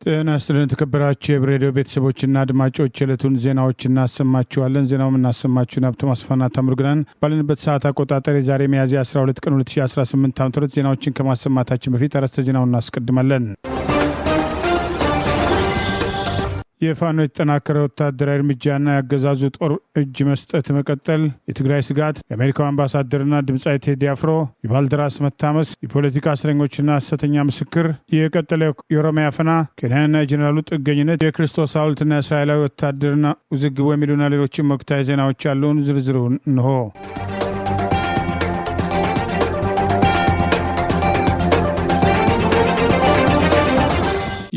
ጤና ይስጥልን ተከበራችሁ የብሬዲዮ ቤተሰቦችና አድማጮች የዕለቱን ዜናዎች እናሰማችኋለን። ዜናውን እናሰማችሁ ሀብታሙ አስፋና ታምሩግናን ባለንበት ሰዓት አቆጣጠር የዛሬ ሚያዝያ 12 ቀን 2018 ዓ.ም ዜናዎችን ከማሰማታችን በፊት አርዕስተ ዜናውን እናስቀድማለን። የፋኖ የተጠናከረ ወታደራዊ እርምጃና ያገዛዙ ጦር እጅ መስጠት መቀጠል፣ የትግራይ ስጋት፣ የአሜሪካው አምባሳደርና ድምጻዊ ቴዲ አፍሮ፣ የባልደራስ መታመስ፣ የፖለቲካ እስረኞችና ሐሰተኛ ምስክር፣ የቀጠለ የኦሮሚያ አፈና፣ ኬንያና የጀኔራሉ ጥገኝነት፣ የክርስቶስ ሐውልትና የእስራኤላዊ ወታደርና ውዝግቡ የሚሉና ሌሎችም ወቅታዊ ዜናዎች ያለውን ዝርዝሩን እንሆ።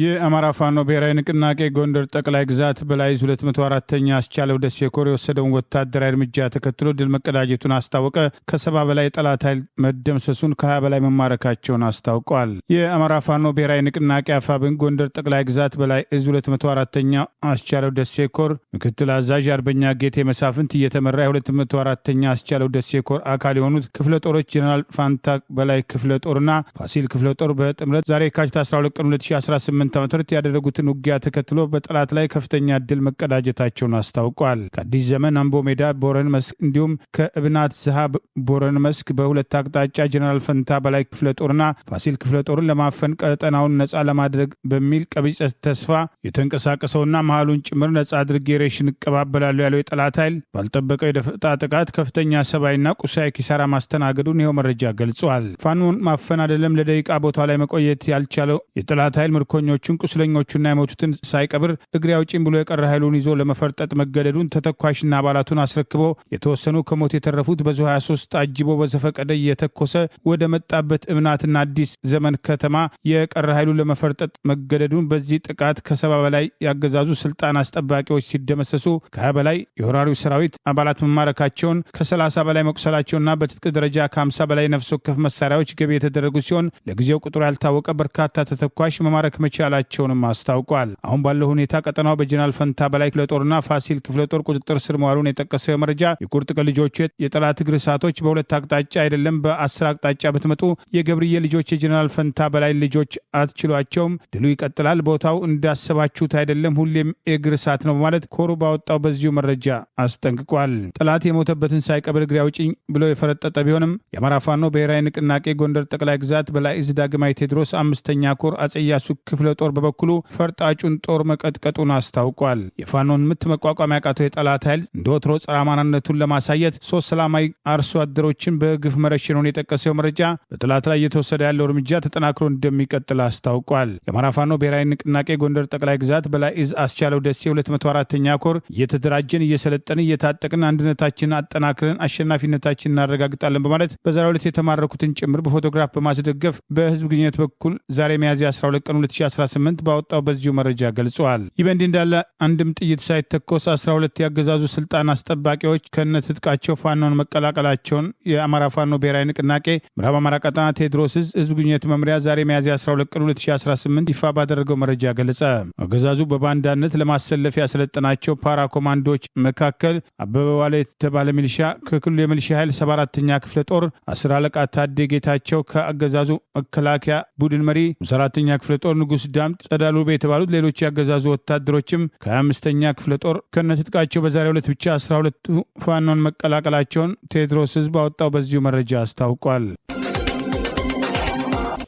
የአማራ ፋኖ ብሔራዊ ንቅናቄ ጎንደር ጠቅላይ ግዛት በላይዝ 204ኛ አስቻለው ደሴ ኮር የወሰደውን ወታደራዊ እርምጃ ተከትሎ ድል መቀዳጀቱን አስታወቀ። ከ70 በላይ ጠላት ኃይል መደምሰሱን፣ ከ20 በላይ መማረካቸውን አስታውቋል። የአማራ ፋኖ ብሔራዊ ንቅናቄ አፋብን ጎንደር ጠቅላይ ግዛት በላይዝ 204ኛ አስቻለው ደሴ ኮር ምክትል አዛዥ አርበኛ ጌቴ መሳፍንት እየተመራ የ204ኛ አስቻለው ደሴ ኮር አካል የሆኑት ክፍለ ጦሮች ጀነራል ፋንታ በላይ ክፍለ ጦርና ፋሲል ክፍለ ጦር በጥምረት ዛሬ የካቲት 12 ቀን 2018 ዓመት ያደረጉትን ውጊያ ተከትሎ በጠላት ላይ ከፍተኛ ድል መቀዳጀታቸውን አስታውቋል። ከአዲስ ዘመን አምቦ ሜዳ ቦረን መስክ እንዲሁም ከእብናት ዝሃብ ቦረን መስክ በሁለት አቅጣጫ ጀነራል ፈንታ በላይ ክፍለ ጦርና ፋሲል ክፍለ ጦርን ለማፈን ቀጠናውን ነጻ ለማድረግ በሚል ቀቢጸ ተስፋ የተንቀሳቀሰውና መሃሉን ጭምር ነጻ አድርጌ ሬሽን እቀባበላለሁ ያለው የጠላት ኃይል ባልጠበቀው የደፈጣ ጥቃት ከፍተኛ ሰብአዊና ቁሳዊ ኪሳራ ማስተናገዱን ይኸው መረጃ ገልጿል። ፋኖን ማፈን አይደለም ለደቂቃ ቦታ ላይ መቆየት ያልቻለው የጠላት ኃይል ምርኮኞቹን ቁስለኞቹና የሞቱትን ሳይቀብር እግሬ አውጪኝ ብሎ የቀረ ኃይሉን ይዞ ለመፈርጠጥ መገደዱን ተተኳሽና አባላቱን አስረክቦ የተወሰኑ ከሞት የተረፉት በዙ 23 አጅቦ በዘፈቀደ እየተኮሰ ወደ መጣበት እምናትና አዲስ ዘመን ከተማ የቀረ ኃይሉን ለመፈርጠጥ መገደዱን፣ በዚህ ጥቃት ከ70 በላይ ያገዛዙ ስልጣን አስጠባቂዎች ሲደመሰሱ ከ20 በላይ የወራሪው ሰራዊት አባላት መማረካቸውን፣ ከ30 በላይ መቁሰላቸውና በትጥቅ ደረጃ ከ50 በላይ ነፍስ ወከፍ መሳሪያዎች ገቢ የተደረጉ ሲሆን ለጊዜው ቁጥሩ ያልታወቀ በርካታ ተተኳሽ መማረክ መቻላቸውንም አስታውቋል። አሁን ባለው ሁኔታ ቀጠናው በጀነራል ፈንታ በላይ ክፍለ ጦርና ፋሲል ክፍለ ጦር ቁጥጥር ስር መዋሉን የጠቀሰው መረጃ የቁርጥ ቀን ልጆቹ የጠላት እግር እሳቶች በሁለት አቅጣጫ አይደለም በ10 አቅጣጫ ብትመጡ የገብርዬ ልጆች የጀነራል ፈንታ በላይ ልጆች አትችሏቸውም፣ ድሉ ይቀጥላል፣ ቦታው እንዳሰባችሁት አይደለም፣ ሁሌም የእግር እሳት ነው በማለት ኮሩ ባወጣው በዚሁ መረጃ አስጠንቅቋል። ጠላት የሞተበትን ሳይቀብር እግሬ አውጪኝ ብሎ የፈረጠጠ ቢሆንም የአማራ ፋኖ ብሔራዊ ንቅናቄ ጎንደር ጠቅላይ ግዛት በላይዝ ዳግማዊ ቴዎድሮስ 5ኛ ኮር አጼ ኢያሱ ክፍለ ጦር በበኩሉ ፈርጣጩን ጦር መቀጥቀጡን አስታውቋል። የፋኖን ምት መቋቋም ያቃተው የጠላት ኃይል እንደ ወትሮ ጸረ አማራነቱን ለማሳየት 3 ሰላማዊ አርሶ አደሮችን በግፍ መረሸኑን የጠቀሰው መረጃ በጠላት ላይ እየተወሰደ ያለው እርምጃ ተጠናክሮ እንደሚቀጥል አስታውቋል። የአማራ ፋኖ ብሔራዊ ንቅናቄ ጎንደር ጠቅላይ ግዛት በላይዝ አስቻለው ደሴ 204ኛ ኮር እየተደራጀን እየሰለጠን እየታጠቅን አንድነታችንን አጠናክረን አሸናፊነታችንን እናረጋግጣለን በማለት በዛሬው ዕለት የተማረኩትን ጭምር በፎቶግራፍ በማስደገፍ በህዝብ ግንኙነት በኩል ዛሬ ሚያዝያ 12 ቀን 2018 ባወጣው በዚሁ መረጃ ገልጿል። ይህ በእንዲህ እንዳለ አንድም ጥይት ሳይተኮስ 12 ያገዛዙ ስልጣን አስጠባቂዎች ከነትጥቃቸው ፋኖን መቀላቀላቸውን የአማራ ፋኖ ብሔራዊ ንቅናቄ ምዕራብ አማራ ቀጠና ቴዎድሮስ ህዝብ ግንኙነት መምሪያ ዛሬ ሚያዝያ 12 ቀን 2018 ይፋ ባደረገው መረጃ ገለጸ። አገዛዙ በባንዳነት ለማሰለፍ ያሰለጠናቸው ፓራ ኮማንዶዎች መካከል አበበ ዋለ የተባለ ሚሊሻ ከክልሉ የሚሊሻ ኃይል 74ኛ ክፍለ ጦር 10 አለቃ ታዴ ጌታቸው ከአገዛዙ መከላከያ ቡድን መሪ 4ኛ ክፍለ ጦር ንጉስ ዳምጥ ጸዳሉ የተባሉት ሌሎች ያገዛዙ ወታደሮችም ከ25ኛ ክፍለ ጦር ከነትጥቃቸው በዛሬው ዕለት ብቻ 12ቱ ፋኖን መቀላቀላቸውን ቴዎድሮስ ህዝብ አወጣው በዚሁ መረጃ አስታውቋል።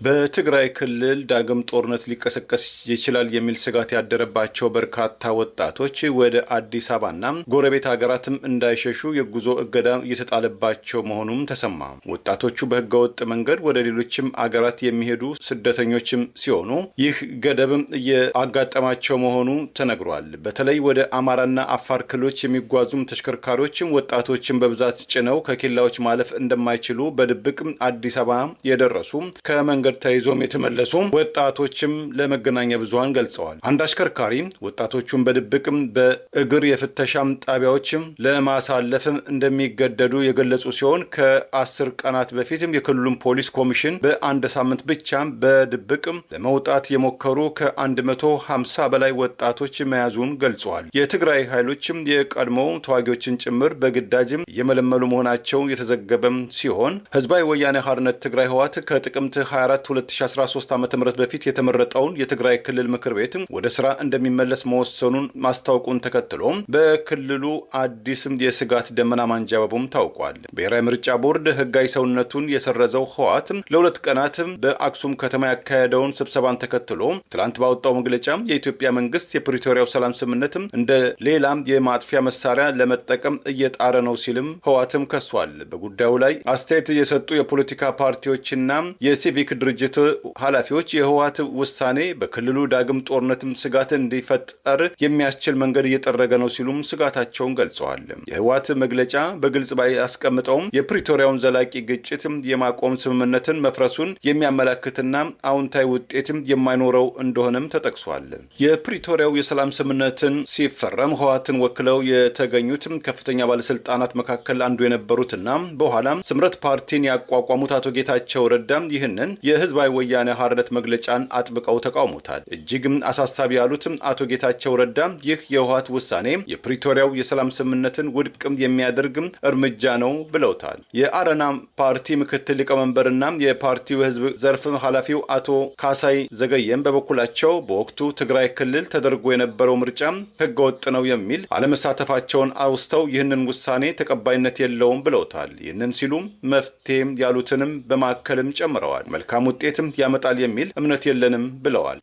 በትግራይ ክልል ዳግም ጦርነት ሊቀሰቀስ ይችላል የሚል ስጋት ያደረባቸው በርካታ ወጣቶች ወደ አዲስ አበባና ጎረቤት ሀገራትም እንዳይሸሹ የጉዞ እገዳ እየተጣለባቸው መሆኑም ተሰማ። ወጣቶቹ በህገወጥ መንገድ ወደ ሌሎችም አገራት የሚሄዱ ስደተኞችም ሲሆኑ ይህ ገደብም እያጋጠማቸው መሆኑ ተነግሯል። በተለይ ወደ አማራና አፋር ክልሎች የሚጓዙም ተሽከርካሪዎችም ወጣቶችን በብዛት ጭነው ከኬላዎች ማለፍ እንደማይችሉ በድብቅ አዲስ አበባ የደረሱ ከመንገድ ተይዞም የተመለሱ ወጣቶችም ለመገናኛ ብዙሃን ገልጸዋል። አንድ አሽከርካሪ ወጣቶቹን በድብቅም በእግር የፍተሻም ጣቢያዎችም ለማሳለፍም እንደሚገደዱ የገለጹ ሲሆን ከ10 ቀናት በፊትም የክልሉን ፖሊስ ኮሚሽን በአንድ ሳምንት ብቻ በድብቅም ለመውጣት የሞከሩ ከ150 በላይ ወጣቶች መያዙን ገልጸዋል። የትግራይ ኃይሎችም የቀድሞ ተዋጊዎችን ጭምር በግዳጅም እየመለመሉ መሆናቸው የተዘገበም ሲሆን ህዝባዊ ወያኔ ሓርነት ትግራይ ህወሓት ከጥቅምት 24 24 2013 ዓ.ም በፊት የተመረጠውን የትግራይ ክልል ምክር ቤት ወደ ስራ እንደሚመለስ መወሰኑን ማስታወቁን ተከትሎ በክልሉ አዲስ የስጋት ደመና ማንዣበቡም ታውቋል። ብሔራዊ ምርጫ ቦርድ ህጋዊ ሰውነቱን የሰረዘው ህወሓት ለሁለት ቀናት በአክሱም ከተማ ያካሄደውን ስብሰባን ተከትሎ ትላንት ባወጣው መግለጫ የኢትዮጵያ መንግስት የፕሪቶሪያው ሰላም ስምምነት እንደ ሌላ የማጥፊያ መሳሪያ ለመጠቀም እየጣረ ነው ሲልም ህወሓትም ከሷል። በጉዳዩ ላይ አስተያየት የሰጡ የፖለቲካ ፓርቲዎችና የሲቪክ ድርጅት ኃላፊዎች የህወሓት ውሳኔ በክልሉ ዳግም ጦርነትም ስጋት እንዲፈጠር የሚያስችል መንገድ እየጠረገ ነው ሲሉም ስጋታቸውን ገልጸዋል። የህወሓት መግለጫ በግልጽ ባያስቀምጠውም የፕሪቶሪያውን ዘላቂ ግጭት የማቆም ስምምነትን መፍረሱን የሚያመላክትና አዎንታዊ ውጤትም የማይኖረው እንደሆነም ተጠቅሷል። የፕሪቶሪያው የሰላም ስምምነትን ሲፈረም ህወሓትን ወክለው የተገኙት ከፍተኛ ባለስልጣናት መካከል አንዱ የነበሩትና በኋላም ስምረት ፓርቲን ያቋቋሙት አቶ ጌታቸው ረዳ ይህንን የህዝባዊ ወያኔ ሓርነት መግለጫን አጥብቀው ተቃውሞታል። እጅግም አሳሳቢ ያሉት አቶ ጌታቸው ረዳ ይህ የህወሓት ውሳኔ የፕሪቶሪያው የሰላም ስምምነትን ውድቅ የሚያደርግ እርምጃ ነው ብለውታል። የአረና ፓርቲ ምክትል ሊቀመንበርና የፓርቲው ህዝብ ዘርፍ ኃላፊው አቶ ካሳይ ዘገየም በበኩላቸው በወቅቱ ትግራይ ክልል ተደርጎ የነበረው ምርጫ ህገወጥ ነው የሚል አለመሳተፋቸውን አውስተው ይህንን ውሳኔ ተቀባይነት የለውም ብለውታል። ይህንን ሲሉም መፍትሄ ያሉትንም በማከልም ጨምረዋል። መልካም ውጤትም ያመጣል የሚል እምነት የለንም ብለዋል።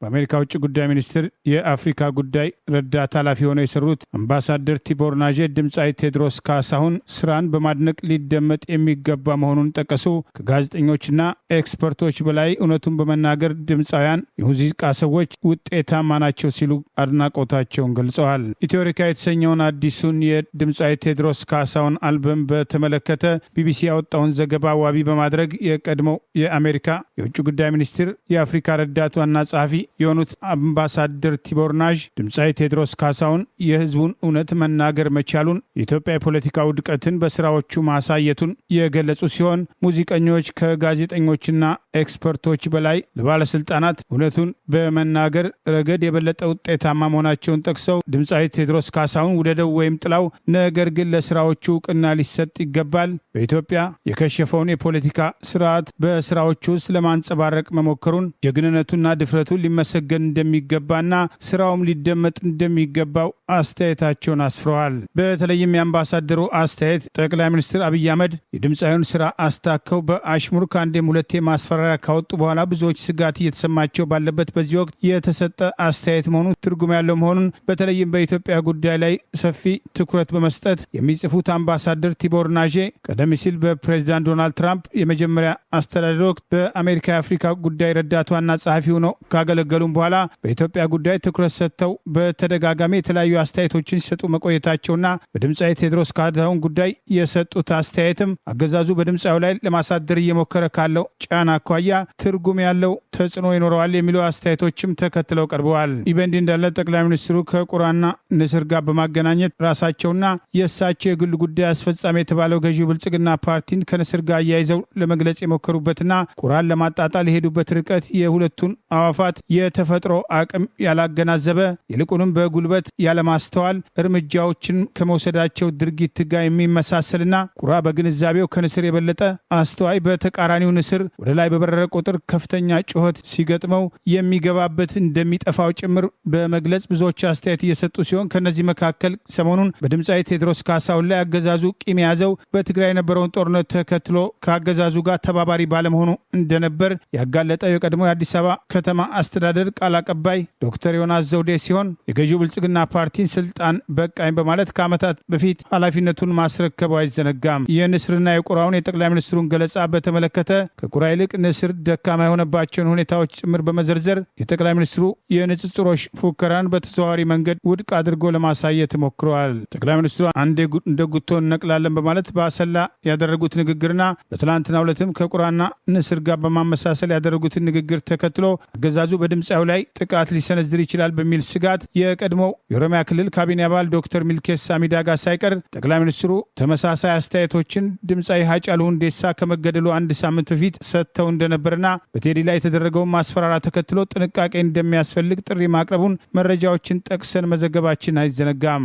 በአሜሪካ ውጭ ጉዳይ ሚኒስትር የአፍሪካ ጉዳይ ረዳት ኃላፊ ሆነው የሰሩት አምባሳደር ቲቦር ናጄ ድምፃዊ ቴዎድሮስ ካሳሁን ስራን በማድነቅ ሊደመጥ የሚገባ መሆኑን ጠቀሱ። ከጋዜጠኞችና ኤክስፐርቶች በላይ እውነቱን በመናገር ድምፃውያን የሙዚቃ ሰዎች ውጤታማ ናቸው ሲሉ አድናቆታቸውን ገልጸዋል። ኢትዮሪካ የተሰኘውን አዲሱን የድምፃዊ ቴዎድሮስ ካሳሁን አልበም በተመለከተ ቢቢሲ ያወጣውን ዘገባ ዋቢ በማድረግ የቀድሞው የአሜሪካ የውጭ ጉዳይ ሚኒስትር የአፍሪካ ረዳት ዋና ጸሐፊ የሆኑት አምባሳደር ቲቦር ናዥ ድምፃዊ ቴዎድሮስ ካሳሁን የህዝቡን እውነት መናገር መቻሉን፣ የኢትዮጵያ የፖለቲካ ውድቀትን በስራዎቹ ማሳየቱን የገለጹ ሲሆን ሙዚቀኞች ከጋዜጠኞችና ኤክስፐርቶች በላይ ለባለስልጣናት እውነቱን በመናገር ረገድ የበለጠ ውጤታማ መሆናቸውን ጠቅሰው ድምፃዊ ቴዎድሮስ ካሳሁን ውደደው ወይም ጥላው፣ ነገር ግን ለስራዎቹ እውቅና ሊሰጥ ይገባል። በኢትዮጵያ የከሸፈውን የፖለቲካ ስርዓት በስራዎቹ ውስጥ ለማንጸባረቅ መሞከሩን ጀግንነቱና ድፍረቱን ሊመሰገን እንደሚገባና ስራውም ሊደመጥ እንደሚገባው አስተያየታቸውን አስፍረዋል። በተለይም የአምባሳደሩ አስተያየት ጠቅላይ ሚኒስትር አብይ አህመድ የድምፃዊውን ስራ አስታከው በአሽሙር ከአንዴም ሁለቴ ማስፈራሪያ ካወጡ በኋላ ብዙዎች ስጋት እየተሰማቸው ባለበት በዚህ ወቅት የተሰጠ አስተያየት መሆኑ ትርጉም ያለው መሆኑን በተለይም በኢትዮጵያ ጉዳይ ላይ ሰፊ ትኩረት በመስጠት የሚጽፉት አምባሳደር ቲቦር ናዤ ቀደም ሲል በፕሬዚዳንት ዶናልድ ትራምፕ የመጀመሪያ አስተዳደር ወቅት በአሜሪካ የአፍሪካ ጉዳይ ረዳት ዋና ጸሐፊ ሆነው ካገለገሉም በኋላ በኢትዮጵያ ጉዳይ ትኩረት ሰጥተው በተደጋጋሚ የተለያዩ አስተያየቶችን ሲሰጡ መቆየታቸውና በድምፃዊ ቴዎድሮስ ካሳሁን ጉዳይ የሰጡት አስተያየትም አገዛዙ በድምፃዊ ላይ ለማሳደር እየሞከረ ካለው ጫና አኳያ ትርጉም ያለው ተጽዕኖ ይኖረዋል የሚሉ አስተያየቶችም ተከትለው ቀርበዋል። ይህ በእንዲህ እንዳለ ጠቅላይ ሚኒስትሩ ከቁራና ንስር ጋር በማገናኘት ራሳቸውና የእሳቸው የግል ጉዳይ አስፈጻሚ የተባለው ገዢው ብልጽግና ፓርቲን ከንስር ጋር አያይዘው ለመግለጽ የሞከሩበትና ቁራን ለማጣጣል የሄዱበት ርቀት የሁለቱን አዋፋት የተፈጥሮ አቅም ያላገናዘበ ይልቁንም በጉልበት ያለማስተዋል እርምጃዎችን ከመውሰዳቸው ድርጊት ጋር የሚመሳሰልና ቁራ በግንዛቤው ከንስር የበለጠ አስተዋይ፣ በተቃራኒው ንስር ወደ ላይ በበረረ ቁጥር ከፍተኛ ጩኸት ሲገጥመው የሚገባበት እንደሚጠፋው ጭምር በመግለጽ ብዙዎች አስተያየት እየሰጡ ሲሆን ከነዚህ መካከል ሰሞኑን በድምፃዊ ቴዎድሮስ ካሳሁን ላይ አገዛዙ ቂም ያዘው በትግራይ የነበረውን ጦርነት ተከትሎ ከአገዛዙ ጋር ተባባሪ ባለመሆኑ እንደነበር ያጋለጠው የቀድሞ የአዲስ አበባ ከተማ አስተዳደር ቃል አቀባይ ዶክተር ዮናስ ዘውዴ ሲሆን የገዢው ብልጽግና ፓርቲን ስልጣን በቃኝ በማለት ከዓመታት በፊት ኃላፊነቱን ማስረከቡ አይዘነጋም። የንስርና የቁራውን የጠቅላይ ሚኒስትሩን ገለጻ በተመለከተ ከቁራ ይልቅ ንስር ደካማ የሆነባቸውን ሁኔታዎች ጭምር በመዘርዘር የጠቅላይ ሚኒስትሩ የንጽጽሮች ፉከራን በተዘዋዋሪ መንገድ ውድቅ አድርጎ ለማሳየት ሞክረዋል። ጠቅላይ ሚኒስትሩ አንዴ እንደ ጉቶ እነቅላለን በማለት በአሰላ ያደረጉት ንግግርና በትላንትናው ዕለትም ከቁራና ንስር ጋር በማመሳሰል ያደረጉትን ንግግር ተከትሎ አገዛዙ በድምፃዊ ላይ ጥቃት ሊሰነዝር ይችላል በሚል ስጋት የቀድሞው የኦሮሚያ ክልል ካቢኔ አባል ዶክተር ሚልኬሳ ሚዳጋ ሳይቀር ጠቅላይ ሚኒስትሩ ተመሳሳይ አስተያየቶችን ድምፃዊ ሃጫሉ ሁንዴሳ ከመገደሉ አንድ ሳምንት በፊት ሰጥተው እንደነበርና በቴዲ ላይ የተደረገውን ማስፈራራ ተከትሎ ጥንቃቄ እንደሚያስፈልግ ጥሪ ማቅረቡን መረጃዎችን ጠቅሰን መዘገባችን አይዘነጋም።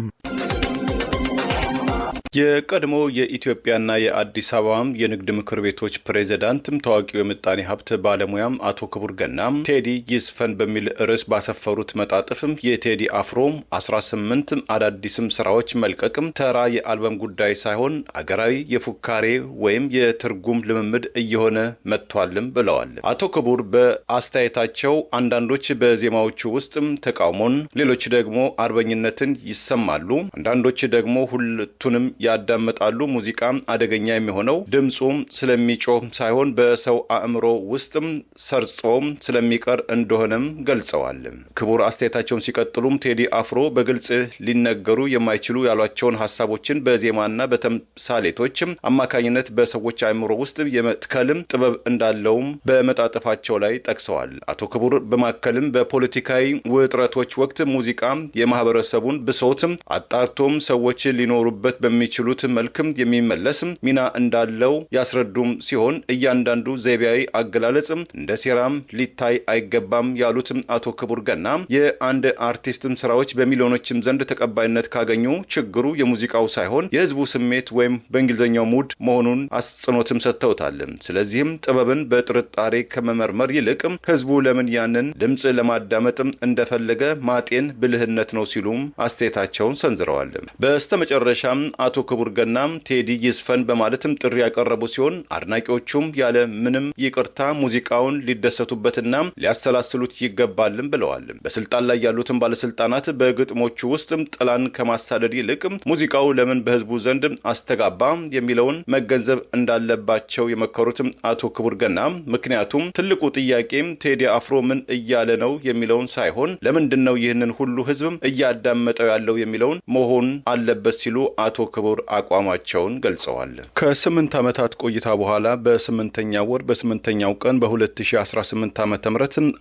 የቀድሞ የኢትዮጵያና የአዲስ አበባ የንግድ ምክር ቤቶች ፕሬዝዳንትም ታዋቂው የምጣኔ ሀብት ባለሙያም አቶ ክቡር ገና ቴዲ ይዝፈን በሚል ርዕስ ባሰፈሩት መጣጥፍም የቴዲ አፍሮ 18 አዳዲስም ስራዎች መልቀቅም ተራ የአልበም ጉዳይ ሳይሆን አገራዊ የፉካሬ ወይም የትርጉም ልምምድ እየሆነ መጥቷልም ብለዋል። አቶ ክቡር በአስተያየታቸው አንዳንዶች በዜማዎቹ ውስጥም ተቃውሞን፣ ሌሎች ደግሞ አርበኝነትን ይሰማሉ። አንዳንዶች ደግሞ ሁለቱንም ያዳመጣሉ። ሙዚቃ አደገኛ የሚሆነው ድምፁ ስለሚጮህ ሳይሆን በሰው አእምሮ ውስጥም ሰርጾም ስለሚቀር እንደሆነም ገልጸዋል። ክቡር አስተያየታቸውን ሲቀጥሉም ቴዲ አፍሮ በግልጽ ሊነገሩ የማይችሉ ያሏቸውን ሀሳቦችን በዜማና በተምሳሌቶች አማካኝነት በሰዎች አእምሮ ውስጥ የመትከልም ጥበብ እንዳለውም በመጣጥፋቸው ላይ ጠቅሰዋል። አቶ ክቡር በማከልም በፖለቲካዊ ውጥረቶች ወቅት ሙዚቃ የማህበረሰቡን ብሶትም አጣርቶም ሰዎች ሊኖሩበት በሚችሉት መልክም የሚመለስ ሚና እንዳለው ያስረዱም ሲሆን እያንዳንዱ ዘይቤያዊ አገላለጽም እንደ ሴራም ሊታይ አይገባም ያሉትም አቶ ክቡር ገና የአንድ አርቲስትም ስራዎች በሚሊዮኖችም ዘንድ ተቀባይነት ካገኙ ችግሩ የሙዚቃው ሳይሆን የህዝቡ ስሜት ወይም በእንግሊዝኛው ሙድ መሆኑን አጽንኦትም ሰጥተውታል። ስለዚህም ጥበብን በጥርጣሬ ከመመርመር ይልቅ ህዝቡ ለምን ያንን ድምፅ ለማዳመጥም እንደፈለገ ማጤን ብልህነት ነው ሲሉም አስተያየታቸውን ሰንዝረዋል። በስተመጨረሻም አቶ ክቡር ገና ቴዲ ይዝፈን በማለትም ጥሪ ያቀረቡ ሲሆን አድናቂዎቹም ያለ ምንም ይቅርታ ሙዚቃውን ሊደሰቱበትና ሊያሰላስሉት ይገባልም ብለዋል። በስልጣን ላይ ያሉትን ባለስልጣናት በግጥሞቹ ውስጥ ጥላን ከማሳደድ ይልቅ ሙዚቃው ለምን በህዝቡ ዘንድ አስተጋባ የሚለውን መገንዘብ እንዳለባቸው የመከሩትም አቶ ክቡር ገና ምክንያቱም ትልቁ ጥያቄ ቴዲ አፍሮ ምን እያለ ነው የሚለውን ሳይሆን ለምንድን ነው ይህንን ሁሉ ህዝብ እያዳመጠው ያለው የሚለውን መሆን አለበት ሲሉ አቶ ክቡር አቋማቸውን ገልጸዋል። ከ8 ዓመታት ቆይታ በኋላ በ8ኛው ወር በ8ኛው ቀን በ2018 ዓ.ም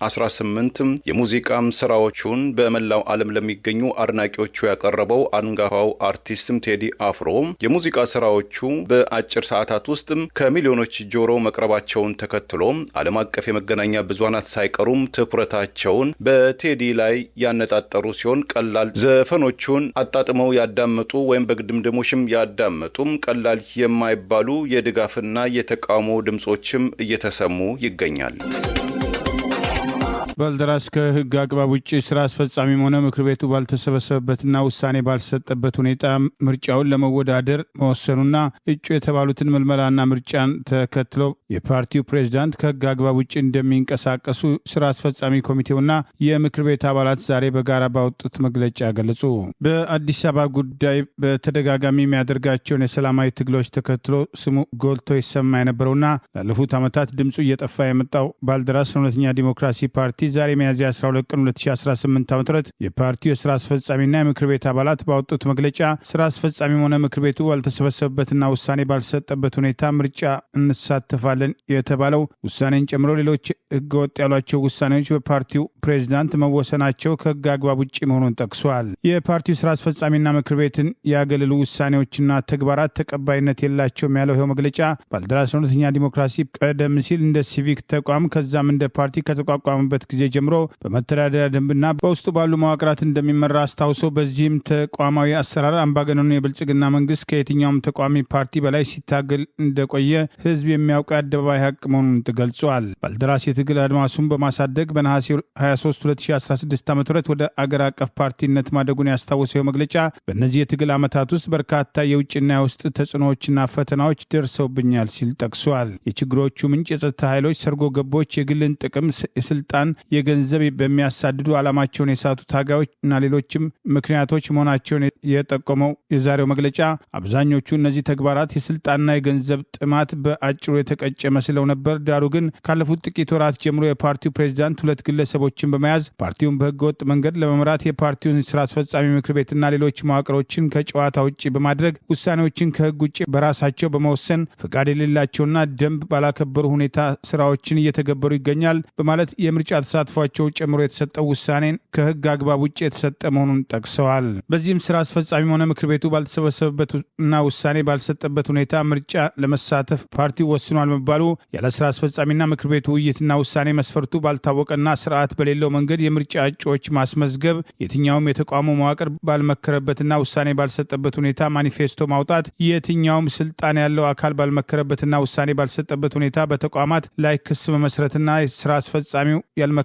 18 የሙዚቃ ስራዎቹን በመላው ዓለም ለሚገኙ አድናቂዎቹ ያቀረበው አንጋፋው አርቲስትም ቴዲ አፍሮ የሙዚቃ ስራዎቹ በአጭር ሰዓታት ውስጥ ከሚሊዮኖች ጆሮ መቅረባቸውን ተከትሎ ዓለም አቀፍ የመገናኛ ብዙሃናት ሳይቀሩም ትኩረታቸውን በቴዲ ላይ ያነጣጠሩ ሲሆን ቀላል ዘፈኖቹን አጣጥመው ያዳመጡ ወይም በግድምድሞሽም ያዳመጡም ቀላል የማይባሉ የድጋፍና የተቃውሞ ድምጾችም እየተሰሙ ይገኛል። ባልደራስ ከህግ አግባብ ውጭ ስራ አስፈጻሚም ሆነ ምክር ቤቱ ባልተሰበሰበበትና ውሳኔ ባልሰጠበት ሁኔታ ምርጫውን ለመወዳደር መወሰኑና እጩ የተባሉትን ምልመላና ምርጫን ተከትሎ የፓርቲው ፕሬዝዳንት ከህግ አግባብ ውጭ እንደሚንቀሳቀሱ ስራ አስፈጻሚ ኮሚቴውና የምክር ቤት አባላት ዛሬ በጋራ ባወጡት መግለጫ ገለጹ። በአዲስ አበባ ጉዳይ በተደጋጋሚ የሚያደርጋቸውን የሰላማዊ ትግሎች ተከትሎ ስሙ ጎልቶ ይሰማ የነበረውና ላለፉት ዓመታት ድምፁ እየጠፋ የመጣው ባልደራስ እውነተኛ ዲሞክራሲ ፓርቲ ዛሬ ሚያዝያ 12 ቀን 2018 ዓ.ም የፓርቲው የስራ አስፈጻሚና የምክር ቤት አባላት ባወጡት መግለጫ ስራ አስፈጻሚም ሆነ ምክር ቤቱ ባልተሰበሰበበትና ውሳኔ ባልሰጠበት ሁኔታ ምርጫ እንሳተፋለን የተባለው ውሳኔን ጨምሮ ሌሎች ህገወጥ ያሏቸው ውሳኔዎች በፓርቲው ፕሬዝዳንት መወሰናቸው ከህግ አግባብ ውጭ መሆኑን ጠቅሷል። የፓርቲው ስራ አስፈጻሚና ምክር ቤትን ያገለሉ ውሳኔዎችና ተግባራት ተቀባይነት የላቸውም ያለው ይኸው መግለጫ ባልደራስ እውነተኛ ዲሞክራሲ ቀደም ሲል እንደ ሲቪክ ተቋም ከዛም እንደ ፓርቲ ከተቋቋመበት ጊዜ ጀምሮ በመተዳደሪያ ደንብና በውስጡ ባሉ መዋቅራት እንደሚመራ አስታውሶ በዚህም ተቋማዊ አሰራር አምባገነኑ የብልጽግና መንግስት ከየትኛውም ተቋሚ ፓርቲ በላይ ሲታገል እንደቆየ ህዝብ የሚያውቀው የአደባባይ ሀቅ መሆኑን ገልጿል። ባልደራስ የትግል አድማሱን በማሳደግ በነሐሴ 23 2016 ዓ.ም ወደ አገር አቀፍ ፓርቲነት ማደጉን ያስታወሰው መግለጫ በእነዚህ የትግል ዓመታት ውስጥ በርካታ የውጭና የውስጥ ተጽዕኖዎችና ፈተናዎች ደርሰውብኛል ሲል ጠቅሷል። የችግሮቹ ምንጭ የጸጥታ ኃይሎች፣ ሰርጎ ገቦች፣ የግልን ጥቅም፣ የስልጣን የገንዘብ በሚያሳድዱ ዓላማቸውን የሳቱ ታጋዮች እና ሌሎችም ምክንያቶች መሆናቸውን የጠቆመው የዛሬው መግለጫ አብዛኞቹ እነዚህ ተግባራት የስልጣንና የገንዘብ ጥማት በአጭሩ የተቀጨ መስለው ነበር። ዳሩ ግን ካለፉት ጥቂት ወራት ጀምሮ የፓርቲው ፕሬዝዳንት ሁለት ግለሰቦችን በመያዝ ፓርቲውን በህገወጥ መንገድ ለመምራት የፓርቲውን ስራ አስፈጻሚ ምክር ቤትና ሌሎች መዋቅሮችን ከጨዋታ ውጭ በማድረግ ውሳኔዎችን ከህግ ውጭ በራሳቸው በመወሰን ፈቃድ የሌላቸውና ደንብ ባላከበሩ ሁኔታ ስራዎችን እየተገበሩ ይገኛል በማለት የምርጫ ተሳትፏቸው ጨምሮ የተሰጠው ውሳኔን ከህግ አግባብ ውጭ የተሰጠ መሆኑን ጠቅሰዋል። በዚህም ስራ አስፈጻሚ ሆነ ምክር ቤቱ ባልተሰበሰበበትና ውሳኔ ባልሰጠበት ሁኔታ ምርጫ ለመሳተፍ ፓርቲው ወስኗል መባሉ ያለ ስራ አስፈጻሚና ምክር ቤቱ ውይይትና ውሳኔ መስፈርቱ ባልታወቀና ስርዓት በሌለው መንገድ የምርጫ እጩዎች ማስመዝገብ፣ የትኛውም የተቋሙ መዋቅር ባልመከረበትና ውሳኔ ባልሰጠበት ሁኔታ ማኒፌስቶ ማውጣት፣ የትኛውም ስልጣን ያለው አካል ባልመከረበትና ውሳኔ ባልሰጠበት ሁኔታ በተቋማት ላይ ክስ መመስረትና ስራ አስፈጻሚው ያልመከረበት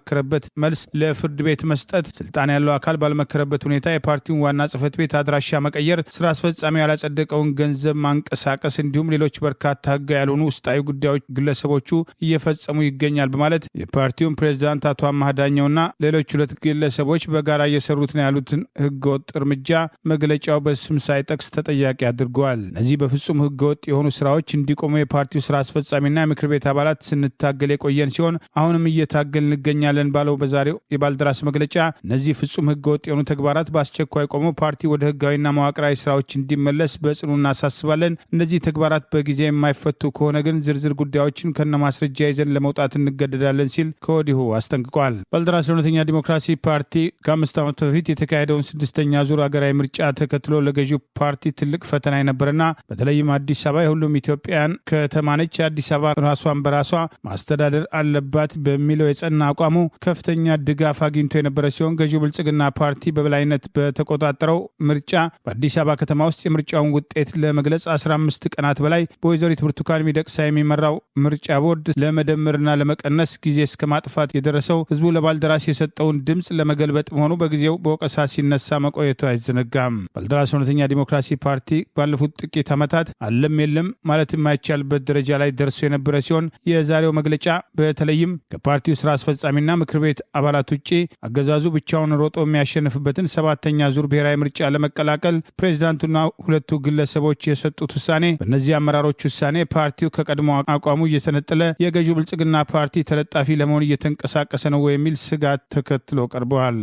መልስ ለፍርድ ቤት መስጠት፣ ስልጣን ያለው አካል ባልመከረበት ሁኔታ የፓርቲውን ዋና ጽህፈት ቤት አድራሻ መቀየር፣ ስራ አስፈጻሚው ያላጸደቀውን ገንዘብ ማንቀሳቀስ እንዲሁም ሌሎች በርካታ ህግ ያልሆኑ ውስጣዊ ጉዳዮች ግለሰቦቹ እየፈጸሙ ይገኛል በማለት የፓርቲውን ፕሬዝዳንት አቶ አማሃ ዳኘውና ሌሎች ሁለት ግለሰቦች በጋራ እየሰሩት ነው ያሉትን ህገወጥ እርምጃ መግለጫው በስም ሳይጠቅስ ተጠያቂ አድርገዋል። እነዚህ በፍጹም ህገወጥ የሆኑ ስራዎች እንዲቆሙ የፓርቲው ስራ አስፈጻሚና የምክር ቤት አባላት ስንታገል የቆየን ሲሆን አሁንም እየታገል እንገኛለን ባለው በዛሬው የባልደራስ መግለጫ እነዚህ ፍጹም ህገወጥ የሆኑ ተግባራት በአስቸኳይ ቆሞ ፓርቲ ወደ ህጋዊና መዋቅራዊ ስራዎች እንዲመለስ በጽኑ እናሳስባለን። እነዚህ ተግባራት በጊዜ የማይፈቱ ከሆነ ግን ዝርዝር ጉዳዮችን ከነማስረጃ ይዘን ለመውጣት እንገደዳለን ሲል ከወዲሁ አስጠንቅቋል። ባልደራስ እውነተኛ ዲሞክራሲ ፓርቲ ከ5 ዓመት በፊት የተካሄደውን 6ኛ ዙር ሀገራዊ ምርጫ ተከትሎ ለገዢው ፓርቲ ትልቅ ፈተና የነበረና በተለይም አዲስ አበባ የሁሉም ኢትዮጵያውያን ከተማ ነች፣ አዲስ አበባ ራሷን በራሷ ማስተዳደር አለባት በሚለው የጸና አቋሙ ከፍተኛ ድጋፍ አግኝቶ የነበረ ሲሆን ገዢው ብልጽግና ፓርቲ በበላይነት በተቆጣጠረው ምርጫ በአዲስ አበባ ከተማ ውስጥ የምርጫውን ውጤት ለመግለጽ 15 ቀናት በላይ በወይዘሪት ብርቱካን ሚደቅሳ የሚመራው ምርጫ ቦርድ ለመደመርና ለመቀነስ ጊዜ እስከ ማጥፋት የደረሰው ህዝቡ ለባልደራስ የሰጠውን ድምፅ ለመገልበጥ መሆኑ በጊዜው በወቀሳ ሲነሳ መቆየቱ አይዘነጋም። ባልደራስ እውነተኛ ዲሞክራሲ ፓርቲ ባለፉት ጥቂት ዓመታት አለም የለም ማለት የማይቻልበት ደረጃ ላይ ደርሶ የነበረ ሲሆን የዛሬው መግለጫ በተለይም ከፓርቲው ስራ አስፈጻሚና ምክር ቤት አባላት ውጭ አገዛዙ ብቻውን ሮጦ የሚያሸንፍበትን 7ኛ ዙር ብሔራዊ ምርጫ ለመቀላቀል ፕሬዚዳንቱና ሁለቱ ግለሰቦች የሰጡት ውሳኔ፣ በእነዚህ አመራሮች ውሳኔ ፓርቲው ከቀድሞ አቋሙ እየተነጠለ የገዢው ብልጽግና ፓርቲ ተለጣፊ ለመሆን እየተንቀሳቀሰ ነው የሚል ስጋት ተከትሎ ቀርበዋል።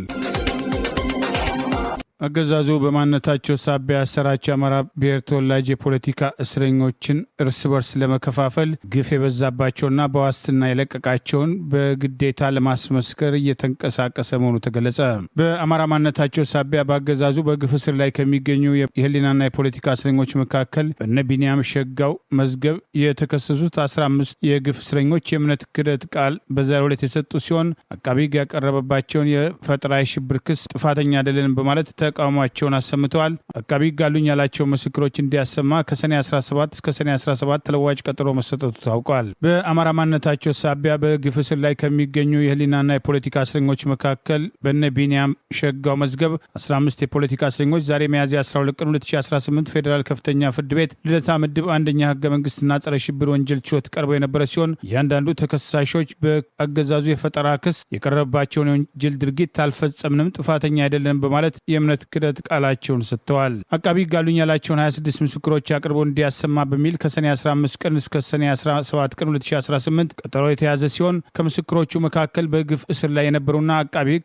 አገዛዙ በማንነታቸው ሳቢያ ያሰራቸው የአማራ ብሔር ተወላጅ የፖለቲካ እስረኞችን እርስ በርስ ለመከፋፈል ግፍ የበዛባቸውና በዋስትና የለቀቃቸውን በግዴታ ለማስመስከር እየተንቀሳቀሰ መሆኑ ተገለጸ። በአማራ ማንነታቸው ሳቢያ በአገዛዙ በግፍ እስር ላይ ከሚገኙ የህሊናና የፖለቲካ እስረኞች መካከል በነ ቢንያም ሸጋው መዝገብ የተከሰሱት 15 የግፍ እስረኞች የእምነት ክህደት ቃል በዛሬው ዕለት የሰጡ ሲሆን አቃቤ ሕግ ያቀረበባቸውን የፈጠራ የሽብር ክስ ጥፋተኛ አይደለንም በማለት ተቃውሟቸውን አሰምተዋል። አቃቤ ሕግ አሉኝ ያላቸው ምስክሮች እንዲያሰማ ከሰኔ 17 እስከ ሰኔ 17 ተለዋጭ ቀጠሮ መሰጠቱ ታውቋል። በአማራ ማንነታቸው ሳቢያ በግፍ እስር ላይ ከሚገኙ የህሊናና የፖለቲካ እስረኞች መካከል በነ ቢንያም ሸጋው መዝገብ 15 የፖለቲካ እስረኞች ዛሬ ሚያዝያ 12 ቀን 2018 ፌዴራል ከፍተኛ ፍርድ ቤት ልደታ ምድብ አንደኛ ህገ መንግስትና ጸረ ሽብር ወንጀል ችሎት ቀርበው የነበረ ሲሆን እያንዳንዱ ተከሳሾች በአገዛዙ የፈጠራ ክስ የቀረበባቸውን የወንጀል ድርጊት አልፈጸምንም፣ ጥፋተኛ አይደለንም በማለት የእምነት ክህደት ቃላቸውን ሰጥተዋል። አቃቤ ሕግ አሉኝ ያላቸውን 26 ምስክሮች አቅርቦ እንዲያሰማ በሚል ከሰኔ 15 ቀን እስከ ሰኔ 17 ቀን 2018 ቀጠሮ የተያዘ ሲሆን ከምስክሮቹ መካከል በግፍ እስር ላይ የነበሩና አቃቤ ሕግ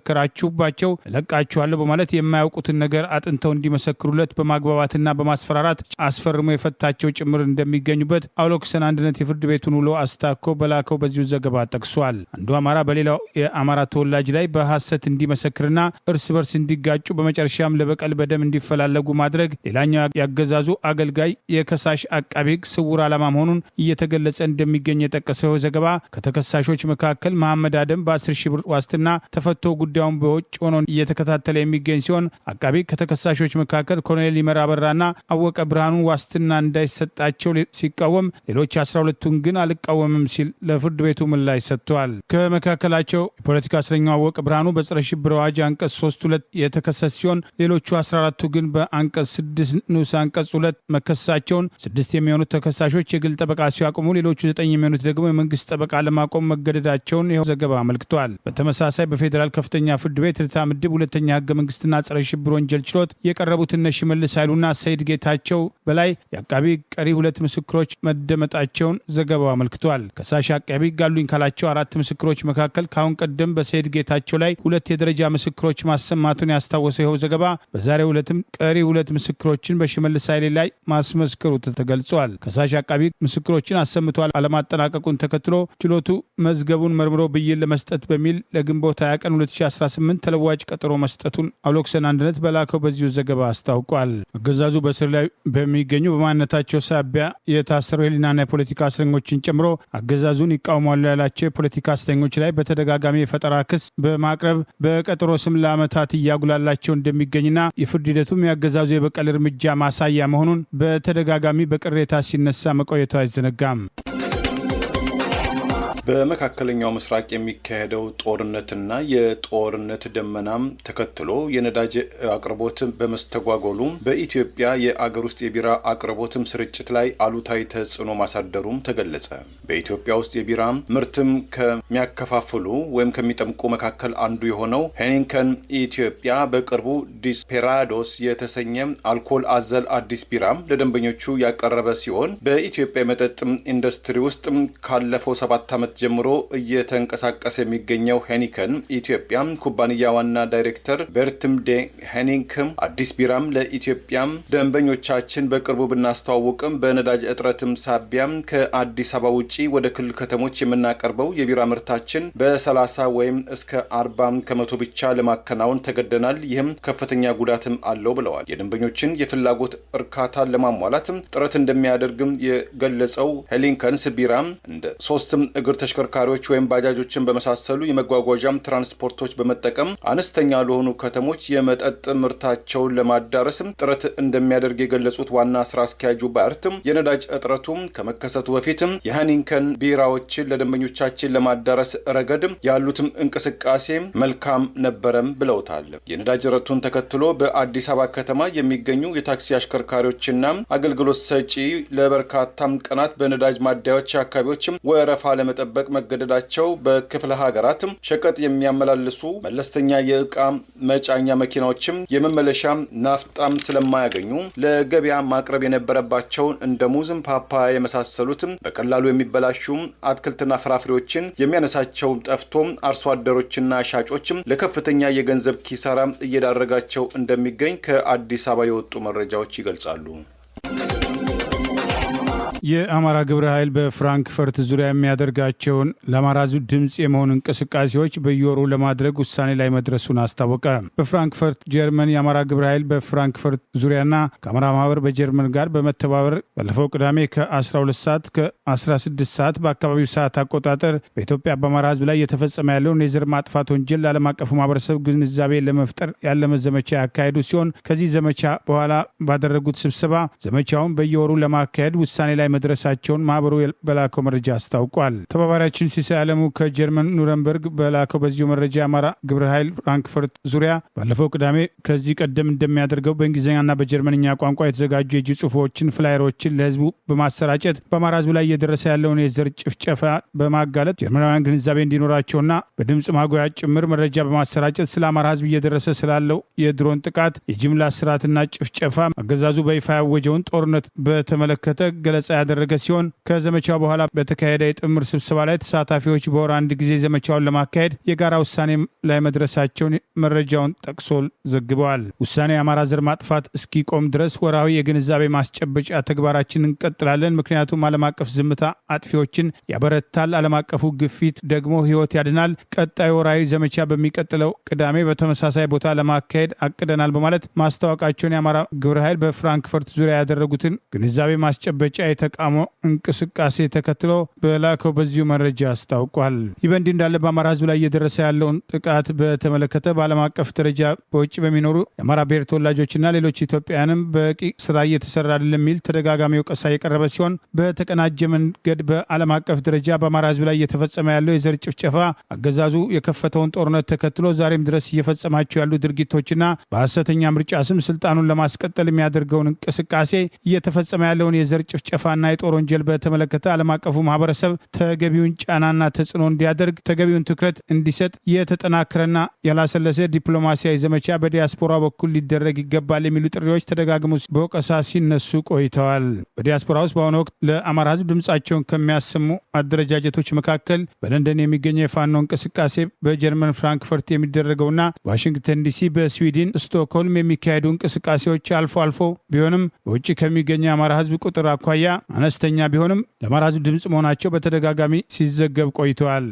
ከመሰከራችሁባቸው እለቃችኋለሁ በማለት የማያውቁትን ነገር አጥንተው እንዲመሰክሩለት በማግባባትና በማስፈራራት አስፈርሞ የፈታቸው ጭምር እንደሚገኙበት አውሎክሰን አንድነት የፍርድ ቤቱን ውሎ አስታኮ በላከው በዚሁ ዘገባ ጠቅሷል። አንዱ አማራ በሌላው የአማራ ተወላጅ ላይ በሐሰት እንዲመሰክርና እርስ በርስ እንዲጋጩ በመጨረሻም ለበቀል በደም እንዲፈላለጉ ማድረግ ሌላኛው ያገዛዙ አገልጋይ የከሳሽ አቃቤ ሕግ ስውር ዓላማ መሆኑን እየተገለጸ እንደሚገኝ የጠቀሰው ዘገባ ከተከሳሾች መካከል መሐመድ አደም በ10 ሺህ ብር ዋስትና ተፈቶ ጉዳዩን በውጭ ሆኖ እየተከታተለ የሚገኝ ሲሆን አቃቤ ሕግ ከተከሳሾች መካከል ኮሎኔል ይመር አበራና አወቀ ብርሃኑ ዋስትና እንዳይሰጣቸው ሲቃወም ሌሎች 12ቱን ግን አልቃወምም ሲል ለፍርድ ቤቱ ምላሽ ሰጥተዋል። ከመካከላቸው የፖለቲካ እስረኛው አወቀ ብርሃኑ በጸረ ሽብር አዋጅ አንቀጽ 3(2) የተከሰሰ ሲሆን ሌሎቹ 14ቱ ግን በአንቀጽ 6 ንዑስ አንቀጽ 2 መከሰሳቸውን 6 የሚሆኑት ተከሳሾች የግል ጠበቃ ሲያቆሙ ሌሎቹ 9 የሚሆኑት ደግሞ የመንግስት ጠበቃ ለማቆም መገደዳቸውን ይኸው ዘገባ አመልክቷል። በተመሳሳይ በፌዴራል ከፍተኛ ፍርድ ቤት ልደታ ምድብ ሁለተኛ ህገ መንግስትና ጸረ ሽብር ወንጀል ችሎት የቀረቡት እነ ሽመልስ ኃይሉና ሰይድ ጌታቸው በላይ የአቃቤ ቀሪ 2 ምስክሮች መደመጣቸውን ዘገባው አመልክቷል። ከሳሽ አቃቤ ሕግ አሉኝ ካላቸው 4 ምስክሮች መካከል ካሁን ቀደም በሰይድ ጌታቸው ላይ 2 የደረጃ ምስክሮች ማሰማቱን ያስታወሰ የጠቀሰው ይኸው ዘገባ በዛሬው ዕለትም ቀሪ 2 ምስክሮችን በሽመልስ ኃይሌ ላይ ማስመስከሩ ተገልጿል። ከሳሽ አቃቢ ምስክሮችን አሰምቷል አለማጠናቀቁን ተከትሎ ችሎቱ መዝገቡን መርምሮ ብይን ለመስጠት በሚል ለግንቦት 20 ቀን 2018 ተለዋጭ ቀጠሮ መስጠቱን አውሎክሰን አንድነት በላከው በዚሁ ዘገባ አስታውቋል። አገዛዙ በስር ላይ በሚገኙ በማንነታቸው ሳቢያ የታሰሩ የህሊናና የፖለቲካ እስረኞችን ጨምሮ አገዛዙን ይቃውማሉ ያላቸው የፖለቲካ እስረኞች ላይ በተደጋጋሚ የፈጠራ ክስ በማቅረብ በቀጠሮ ስም ለዓመታት እያጉላላቸው እንደሚገኝና የፍርድ ሂደቱም ያገዛዙ የበቀል እርምጃ ማሳያ መሆኑን በተደጋጋሚ በቅሬታ ሲነሳ መቆየቱ አይዘነጋም። በመካከለኛው ምስራቅ የሚካሄደው ጦርነትና የጦርነት ደመናም ተከትሎ የነዳጅ አቅርቦት በመስተጓጎሉ በኢትዮጵያ የአገር ውስጥ የቢራ አቅርቦትም ስርጭት ላይ አሉታዊ ተጽዕኖ ማሳደሩም ተገለጸ። በኢትዮጵያ ውስጥ የቢራ ምርትም ከሚያከፋፍሉ ወይም ከሚጠምቁ መካከል አንዱ የሆነው ሄኒንከን ኢትዮጵያ በቅርቡ ዲስፔራዶስ የተሰኘ አልኮል አዘል አዲስ ቢራም ለደንበኞቹ ያቀረበ ሲሆን በኢትዮጵያ የመጠጥ ኢንዱስትሪ ውስጥ ካለፈው 7 ዓመት ጀምሮ እየተንቀሳቀሰ የሚገኘው ሄኒከን ኢትዮጵያ ኩባንያ ዋና ዳይሬክተር ቤርትም ዴ ሄኒንክም አዲስ ቢራም ለኢትዮጵያ ደንበኞቻችን በቅርቡ ብናስተዋውቅም በነዳጅ እጥረትም ሳቢያም ከአዲስ አበባ ውጪ ወደ ክልል ከተሞች የምናቀርበው የቢራ ምርታችን በ30 ወይም እስከ 40 ከመቶ ብቻ ለማከናወን ተገደናል። ይህም ከፍተኛ ጉዳትም አለው ብለዋል። የደንበኞችን የፍላጎት እርካታን ለማሟላትም ጥረት እንደሚያደርግም የገለጸው ሄኒንከንስ ቢራም እንደ 3 እግር ተሽከርካሪዎች ወይም ባጃጆችን በመሳሰሉ የመጓጓዣም ትራንስፖርቶች በመጠቀም አነስተኛ ለሆኑ ከተሞች የመጠጥ ምርታቸውን ለማዳረስም ጥረት እንደሚያደርግ የገለጹት ዋና ስራ አስኪያጁ ባርትም የነዳጅ እጥረቱም ከመከሰቱ በፊትም የሄኒንከን ቢራዎችን ለደንበኞቻችን ለማዳረስ ረገድም ያሉትም እንቅስቃሴ መልካም ነበረም ብለውታል። የነዳጅ እጥረቱን ተከትሎ በአዲስ አበባ ከተማ የሚገኙ የታክሲ አሽከርካሪዎችና አገልግሎት ሰጪ ለበርካታም ቀናት በነዳጅ ማደያዎች አካባቢዎችም ወረፋ ለመጠበቅ መገደዳቸው በክፍለ ሀገራትም ሸቀጥ የሚያመላልሱ መለስተኛ የእቃ መጫኛ መኪናዎችም የመመለሻ ናፍጣም ስለማያገኙ ለገበያ ማቅረብ የነበረባቸውን እንደ ሙዝም፣ ፓፓያ የመሳሰሉትም በቀላሉ የሚበላሹ አትክልትና ፍራፍሬዎችን የሚያነሳቸው ጠፍቶ አርሶ አደሮችና ሻጮችም ለከፍተኛ የገንዘብ ኪሳራ እየዳረጋቸው እንደሚገኝ ከአዲስ አበባ የወጡ መረጃዎች ይገልጻሉ። የአማራ ግብረ ኃይል በፍራንክፈርት ዙሪያ የሚያደርጋቸውን ለአማራ ሕዝብ ድምፅ የመሆን እንቅስቃሴዎች በየወሩ ለማድረግ ውሳኔ ላይ መድረሱን አስታወቀ። በፍራንክፈርት ጀርመን የአማራ ግብረ ኃይል በፍራንክፈርት ዙሪያና ከአማራ ማህበር በጀርመን ጋር በመተባበር ባለፈው ቅዳሜ ከ12 ሰዓት ከ16 ሰዓት በአካባቢው ሰዓት አቆጣጠር በኢትዮጵያ በአማራ ሕዝብ ላይ የተፈጸመ ያለውን የዘር ማጥፋት ወንጀል ለዓለም አቀፉ ማህበረሰብ ግንዛቤ ለመፍጠር ያለመ ዘመቻ ያካሄዱ ሲሆን ከዚህ ዘመቻ በኋላ ባደረጉት ስብሰባ ዘመቻውን በየወሩ ለማካሄድ ውሳኔ ላይ መድረሳቸውን ማህበሩ በላከው መረጃ አስታውቋል። ተባባሪያችን ሲሳይ አለሙ ከጀርመን ኑረንበርግ በላከው በዚሁ መረጃ የአማራ ግብረ ኃይል ፍራንክፈርት ዙሪያ ባለፈው ቅዳሜ ከዚህ ቀደም እንደሚያደርገው በእንግሊዝኛና በጀርመንኛ ቋንቋ የተዘጋጁ የእጅ ጽሁፎችን፣ ፍላየሮችን ለህዝቡ በማሰራጨት በአማራ ህዝብ ላይ እየደረሰ ያለውን የዘር ጭፍጨፋ በማጋለጥ ጀርመናውያን ግንዛቤ እንዲኖራቸውና በድምፅ ማጉያ ጭምር መረጃ በማሰራጨት ስለ አማራ ህዝብ እየደረሰ ስላለው የድሮን ጥቃት፣ የጅምላ እስራትና ጭፍጨፋ አገዛዙ በይፋ ያወጀውን ጦርነት በተመለከተ ገለጻ ያደረገ ሲሆን ከዘመቻው በኋላ በተካሄደ የጥምር ስብሰባ ላይ ተሳታፊዎች በወር አንድ ጊዜ ዘመቻውን ለማካሄድ የጋራ ውሳኔ ላይ መድረሳቸውን መረጃውን ጠቅሶ ዘግበዋል። ውሳኔ የአማራ ዘር ማጥፋት እስኪቆም ድረስ ወራዊ የግንዛቤ ማስጨበጫ ተግባራችን እንቀጥላለን። ምክንያቱም ዓለም አቀፍ ዝምታ አጥፊዎችን ያበረታል፣ ዓለም አቀፉ ግፊት ደግሞ ህይወት ያድናል። ቀጣይ ወራዊ ዘመቻ በሚቀጥለው ቅዳሜ በተመሳሳይ ቦታ ለማካሄድ አቅደናል በማለት ማስታወቃቸውን የአማራ ግብረ ኃይል በፍራንክፈርት ዙሪያ ያደረጉትን ግንዛቤ ማስጨበጫ የተቃውሞ እንቅስቃሴ ተከትሎ በላከው በዚሁ መረጃ አስታውቋል። ይህ በእንዲህ እንዳለ በአማራ ህዝብ ላይ እየደረሰ ያለውን ጥቃት በተመለከተ በዓለም አቀፍ ደረጃ በውጭ በሚኖሩ የአማራ ብሔር ተወላጆችና ሌሎች ኢትዮጵያውያንም በቂ ስራ እየተሰራ አይደለም የሚል ተደጋጋሚ ወቀሳ የቀረበ ሲሆን በተቀናጀ መንገድ በዓለም አቀፍ ደረጃ በአማራ ህዝብ ላይ እየተፈጸመ ያለው የዘር ጭፍጨፋ አገዛዙ የከፈተውን ጦርነት ተከትሎ ዛሬም ድረስ እየፈጸማቸው ያሉ ድርጊቶችና በሐሰተኛ ምርጫ ስም ስልጣኑን ለማስቀጠል የሚያደርገውን እንቅስቃሴ እየተፈጸመ ያለውን የዘር ጭፍጨፋና የፖለቲካና የጦር ወንጀል በተመለከተ ዓለም አቀፉ ማህበረሰብ ተገቢውን ጫናና ተጽዕኖ እንዲያደርግ ተገቢውን ትኩረት እንዲሰጥ የተጠናከረና ያላሰለሰ ዲፕሎማሲያዊ ዘመቻ በዲያስፖራ በኩል ሊደረግ ይገባል የሚሉ ጥሪዎች ተደጋግሞ በወቀሳ ሲነሱ ቆይተዋል። በዲያስፖራ ውስጥ በአሁኑ ወቅት ለአማራ ህዝብ ድምጻቸውን ከሚያሰሙ አደረጃጀቶች መካከል በለንደን የሚገኘው የፋኖ እንቅስቃሴ፣ በጀርመን ፍራንክፈርት የሚደረገውና ዋሽንግተን ዲሲ፣ በስዊድን ስቶክሆልም የሚካሄዱ እንቅስቃሴዎች አልፎ አልፎ ቢሆንም በውጭ ከሚገኘው የአማራ ህዝብ ቁጥር አኳያ አነስተኛ ቢሆንም ለአማራ ህዝብ ድምጽ መሆናቸው በተደጋጋሚ ሲዘገብ ቆይተዋል።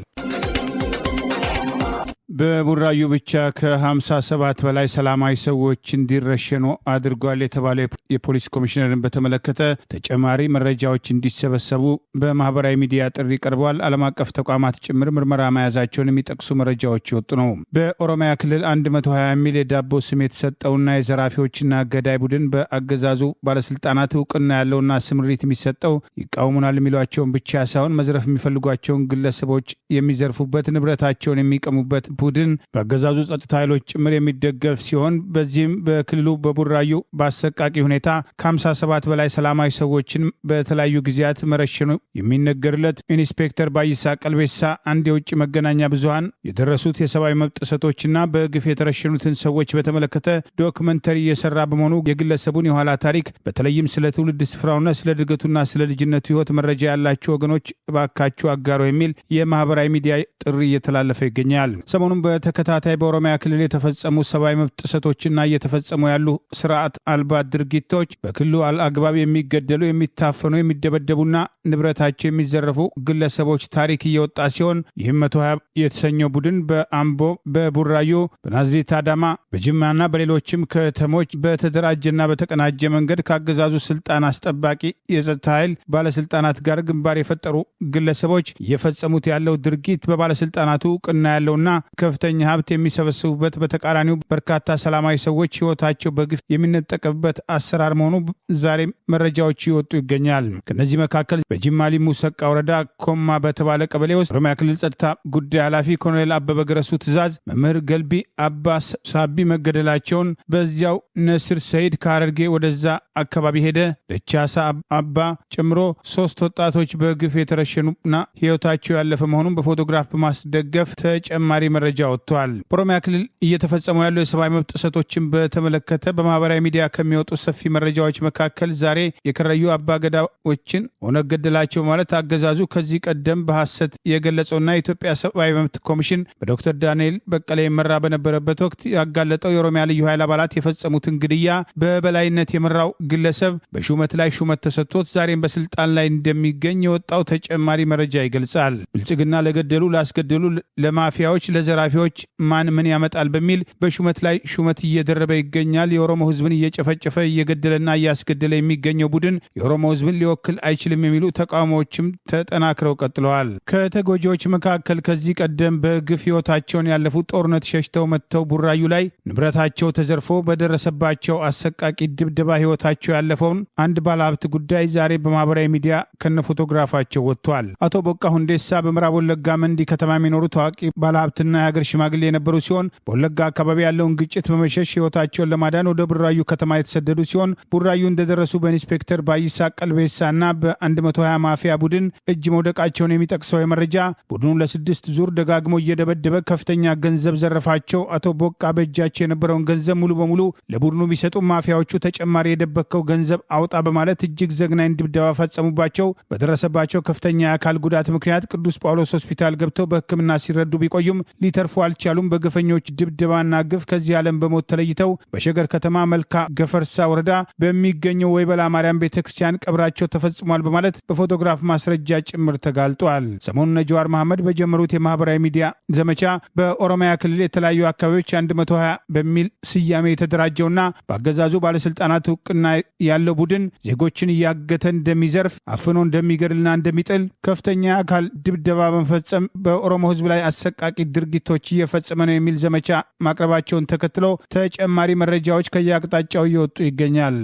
በቡራዩ ብቻ ከ57 በላይ ሰላማዊ ሰዎች እንዲረሸኑ አድርጓል የተባለ የፖሊስ ኮሚሽነርን በተመለከተ ተጨማሪ መረጃዎች እንዲሰበሰቡ በማህበራዊ ሚዲያ ጥሪ ቀርበዋል። ዓለም አቀፍ ተቋማት ጭምር ምርመራ መያዛቸውን የሚጠቅሱ መረጃዎች ይወጡ ነው። በኦሮሚያ ክልል 120 የሚል የዳቦ ስም የተሰጠውና የዘራፊዎችና ገዳይ ቡድን በአገዛዙ ባለስልጣናት እውቅና ያለውና ስምሪት የሚሰጠው ይቃወሙናል የሚሏቸውን ብቻ ሳይሆን መዝረፍ የሚፈልጓቸውን ግለሰቦች የሚዘርፉበት፣ ንብረታቸውን የሚቀሙበት ቡድን በአገዛዙ ጸጥታ ኃይሎች ጭምር የሚደገፍ ሲሆን በዚህም በክልሉ በቡራዩ በአሰቃቂ ሁኔታ ከ57 በላይ ሰላማዊ ሰዎችን በተለያዩ ጊዜያት መረሸኑ የሚነገርለት ኢንስፔክተር ባይሳ ቀልቤሳ አንድ የውጭ መገናኛ ብዙሃን የደረሱት የሰብአዊ መብት ጥሰቶችና በግፍ የተረሸኑትን ሰዎች በተመለከተ ዶክመንተሪ እየሰራ በመሆኑ የግለሰቡን የኋላ ታሪክ በተለይም ስለ ትውልድ ስፍራውና ስለ እድገቱና ስለ ልጅነቱ ህይወት መረጃ ያላቸው ወገኖች እባካችሁ አጋሩ የሚል የማህበራዊ ሚዲያ ጥሪ እየተላለፈ ይገኛል። ሰሞኑን በተከታታይ በኦሮሚያ ክልል የተፈጸሙ ሰብአዊ መብት ጥሰቶችና እየተፈጸሙ ያሉ ስርዓት አልባ ድርጊቶች በክልሉ አልአግባብ የሚገደሉ፣ የሚታፈኑ፣ የሚደበደቡና ንብረታቸው የሚዘረፉ ግለሰቦች ታሪክ እየወጣ ሲሆን ይህም 120 የተሰኘው ቡድን በአምቦ፣ በቡራዩ፣ በናዝሬት አዳማ፣ በጅማና በሌሎችም ከተሞች በተደራጀና በተቀናጀ መንገድ ከአገዛዙ ስልጣን አስጠባቂ የጸጥታ ኃይል ባለስልጣናት ጋር ግንባር የፈጠሩ ግለሰቦች እየፈጸሙት ያለው ድርጊት በባለስልጣናቱ እውቅና ያለውና ከፍተኛ ሀብት የሚሰበስቡበት፣ በተቃራኒው በርካታ ሰላማዊ ሰዎች ህይወታቸው በግፍ የሚነጠቅበት አሰራር መሆኑ ዛሬ መረጃዎች ይወጡ ይገኛል። ከነዚህ መካከል በጅማ ሊሙ ሰቃ ወረዳ ኮማ በተባለ ቀበሌ ውስጥ ኦሮሚያ ክልል ጸጥታ ጉዳይ ኃላፊ ኮሎኔል አበበ ገረሱ ትእዛዝ መምህር ገልቢ አባ ሳቢ መገደላቸውን፣ በዚያው ነስር ሰይድ ከሐረርጌ ወደዛ አካባቢ ሄደ ደቻሳ አባ ጨምሮ 3 ወጣቶች በግፍ የተረሸኑና ህይወታቸው ያለፈ መሆኑን በፎቶግራፍ በማስደገፍ ተጨማሪ መረጃ ወጥቷል። በኦሮሚያ ክልል እየተፈጸሙ ያሉ የሰብአዊ መብት ጥሰቶችን በተመለከተ በማህበራዊ ሚዲያ ከሚወጡ ሰፊ መረጃዎች መካከል ዛሬ የከረዩ አባገዳዎችን ኦነግ ገደላቸው ማለት አገዛዙ ከዚህ ቀደም በሐሰት የገለጸውና የኢትዮጵያ ሰብአዊ መብት ኮሚሽን በዶክተር ዳንኤል በቀለ ይመራ በነበረበት ወቅት ያጋለጠው የኦሮሚያ ልዩ ኃይል አባላት የፈጸሙትን ግድያ በበላይነት የመራው ግለሰብ በሹመት ላይ ሹመት ተሰጥቶት ዛሬም በስልጣን ላይ እንደሚገኝ የወጣው ተጨማሪ መረጃ ይገልጻል። ብልጽግና ለገደሉ፣ ላስገደሉ፣ ለማፊያዎች፣ ለዘራፊዎች ማን ምን ያመጣል በሚል በሹመት ላይ ሹመት እየደረበ ይገኛል። የኦሮሞ ህዝብን እየጨፈጨፈ እየገደለና እያስገደለ የሚገኘው ቡድን የኦሮሞ ህዝብን ሊወክል አይችልም የሚሉ ተቃውሞዎችም ተጠናክረው ቀጥለዋል። ከተጎጂዎች መካከል ከዚህ ቀደም በግፍ ህይወታቸውን ያለፉት ጦርነት ሸሽተው መጥተው ቡራዩ ላይ ንብረታቸው ተዘርፎ በደረሰባቸው አሰቃቂ ድብደባ ህይወታቸው ያለፈውን አንድ ባለሀብት ጉዳይ ዛሬ በማህበራዊ ሚዲያ ከነፎቶግራፋቸው ወጥቷል። አቶ ቦቃ ሁንዴሳ በምዕራብ ወለጋ መንዲ ከተማ የሚኖሩ ታዋቂ ባለሀብትና የሀገር ሽማግሌ የነበሩ ሲሆን በወለጋ አካባቢ ያለውን ግጭት በመሸሽ ህይወታቸውን ለማዳን ወደ ቡራዩ ከተማ የተሰደዱ ሲሆን ቡራዩ እንደደረሱ በኢንስፔክተር ባይሳ ቀልቤሳና በ120 ማፊያ ቡድን እጅ መውደቃቸውን የሚጠቅሰው የመረጃ ቡድኑ ለ6 ዙር ደጋግሞ እየደበደበ ከፍተኛ ገንዘብ ዘረፋቸው። አቶ ቦቃ በእጃቸው የነበረውን ገንዘብ ሙሉ በሙሉ ለቡድኑ ቢሰጡ ማፊያዎቹ ተጨማሪ የደበከው ገንዘብ አውጣ በማለት እጅግ ዘግናኝ ድብደባ ፈጸሙባቸው። በደረሰባቸው ከፍተኛ የአካል ጉዳት ምክንያት ቅዱስ ጳውሎስ ሆስፒታል ገብተው በሕክምና ሲረዱ ቢቆዩም ሊተርፉ አልቻሉም። በግፈኞች ድብደባና ግፍ ከዚህ ዓለም በሞት ተለይተው በሸገር ከተማ መልካ ገፈርሳ ወረዳ በሚገኘው ወይበላ ማርያም ቤተክርስቲያን ቀብራቸው ተፈጽሟል በማለት በፎቶግራፍ ማስረጃ ጭምር ተጋልጧል። ሰሞኑን ጀዋር መሐመድ በጀመሩት የማህበራዊ ሚዲያ ዘመቻ በኦሮሚያ ክልል የተለያዩ አካባቢዎች 120 በሚል ስያሜ የተደራጀውና በአገዛዙ ባለስልጣናት እውቅና ያለው ቡድን ዜጎችን እያገተ እንደሚዘርፍ፣ አፍኖ እንደሚገድልና እንደሚጥል፣ ከፍተኛ አካል ድብደባ በመፈጸም በኦሮሞ ህዝብ ላይ አሰቃቂ ድርጊቶች እየፈጸመ ነው የሚል ዘመቻ ማቅረባቸውን ተከትሎ ተጨማሪ መረጃዎች ከየአቅጣጫው እየወጡ ይገኛል።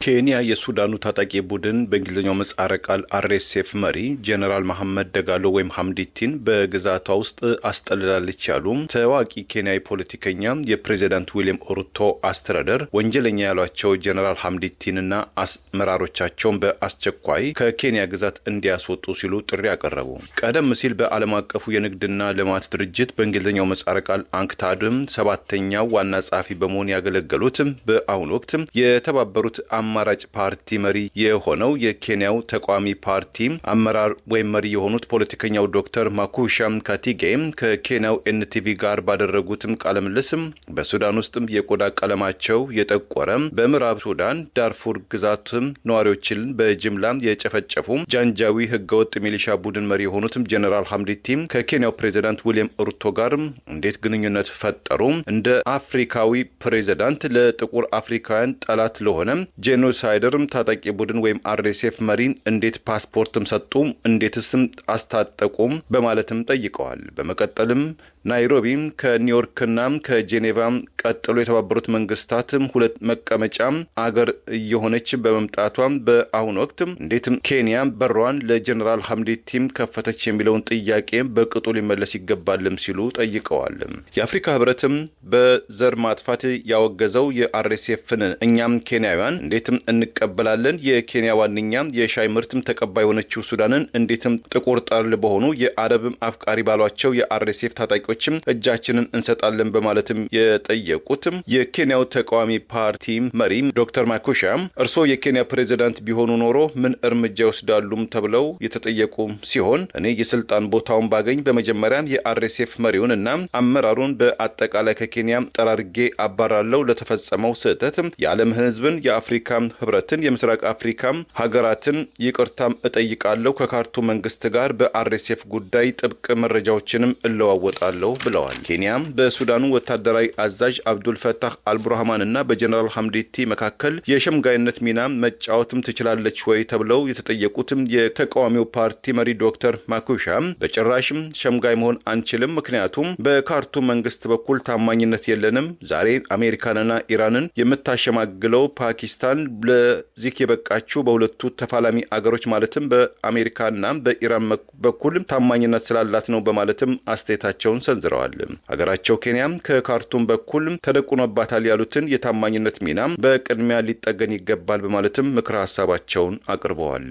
ኬንያ የሱዳኑ ታጣቂ ቡድን በእንግሊዝኛው ምህጻረ ቃል አርኤስኤፍ መሪ ጄኔራል መሐመድ ደጋሎ ወይም ሐምዲቲን በግዛቷ ውስጥ አስጠልላለች ያሉ ታዋቂ ኬንያዊ ፖለቲከኛ የፕሬዚዳንት ዊሊያም ሩቶ አስተዳደር ወንጀለኛ ያሏቸው ጄኔራል ሐምዲቲንና አመራሮቻቸውን በአስቸኳይ ከኬንያ ግዛት እንዲያስወጡ ሲሉ ጥሪ አቀረቡ። ቀደም ሲል በዓለም አቀፉ የንግድና ልማት ድርጅት በእንግሊዝኛው ምህጻረ ቃል አንክታድም ሰባተኛው ዋና ጸሐፊ በመሆን ያገለገሉት በአሁኑ ወቅት የተባበሩት አማራጭ ፓርቲ መሪ የሆነው የኬንያው ተቃዋሚ ፓርቲ አመራር ወይም መሪ የሆኑት ፖለቲከኛው ዶክተር ማኩሻ ካቲጌ ከኬንያው ኤንቲቪ ጋር ባደረጉትም ቃለ ምልልስ በሱዳን ውስጥ የቆዳ ቀለማቸው የጠቆረ በምዕራብ ሱዳን ዳርፉር ግዛት ነዋሪዎችን በጅምላ የጨፈጨፉ ጃንጃዊ ህገወጥ ሚሊሻ ቡድን መሪ የሆኑት ጄኔራል ሐምዲቲ ከኬንያው ፕሬዚዳንት ዊሊያም ሩቶ ጋር እንዴት ግንኙነት ፈጠሩ? እንደ አፍሪካዊ ፕሬዚዳንት ለጥቁር አፍሪካውያን ጠላት ለሆነ ጄኖሳይደር ታጣቂ ቡድን ወይም አርኤስኤፍ መሪን እንዴት ፓስፖርትም ሰጡ? እንዴትስም አስታጠቁም? በማለትም ጠይቀዋል። በመቀጠልም ናይሮቢ ከኒውዮርክና ከጄኔቫ ቀጥሎ የተባበሩት መንግስታት ሁለት መቀመጫ አገር እየሆነች በመምጣቷ በአሁኑ ወቅት እንዴትም ኬንያ በሯን ለጄኔራል ሐምዲቲም ከፈተች የሚለውን ጥያቄ በቅጡ ሊመለስ ይገባልም ሲሉ ጠይቀዋል። የአፍሪካ ህብረትም በዘር ማጥፋት ያወገዘው የአርኤስኤፍን እኛም ኬንያውያን እንዴትም እንቀበላለን? የኬንያ ዋነኛ የሻይ ምርትም ተቀባይ የሆነችው ሱዳንን እንዴትም ጥቁር ጠል በሆኑ የአረብም አፍቃሪ ባሏቸው የአርኤስኤፍ ታጣቂዎችም እጃችንን እንሰጣለን በማለትም የጠየቁትም የኬንያው ተቃዋሚ ፓርቲ መሪ ዶክተር ማኩሻ እርስዎ የኬንያ ፕሬዚዳንት ቢሆኑ ኖሮ ምን እርምጃ ይወስዳሉም ተብለው የተጠየቁ ሲሆን እኔ የስልጣን ቦታውን ባገኝ በመጀመሪያ የአርኤስኤፍ መሪውን እና አመራሩን በአጠቃላይ ከኬንያ ጠራርጌ አባራለው። ለተፈጸመው ስህተት የዓለም ህዝብን፣ የአፍሪካ ህብረትን፣ የምስራቅ አፍሪካ ሀገራትን ይቅርታም እጠይቃለሁ። ከካርቱም መንግስት ጋር በአርኤስኤፍ ጉዳይ ጥብቅ መረጃዎችንም እለዋወጣለሁ ብለዋል። ኬንያም በሱዳኑ ወታደራዊ አዛዥ አብዱል ፈታህ አልቡርሃማን እና በጀነራል ሐምዲቲ መካከል የሸምጋይነት ሚና መጫወትም ትችላለች ወይ ተብለው የተጠየቁትም የተቃዋሚው ፓርቲ መሪ ዶክተር ማኩሻ በጭራሽም ሸምጋይ መሆን አንችልም፣ ምክንያቱም በካርቱም መንግስት በኩል ታማኝነት የለንም። ዛሬ አሜሪካንና ኢራንን የምታሸማግለው ፓኪስታን ለዚህ የበቃችው በሁለቱ ተፋላሚ አገሮች ማለትም በአሜሪካና በኢራን በኩል ታማኝነት ስላላት ነው በማለትም አስተያየታቸውን ሰንዝረዋል። ሀገራቸው ኬንያም ከካርቱም በኩል ተደቁኖባታል ያሉትን የታማኝነት ሚና በቅድሚያ ሊጠገን ይገባል በማለትም ምክረ ሀሳባቸውን አቅርበዋል።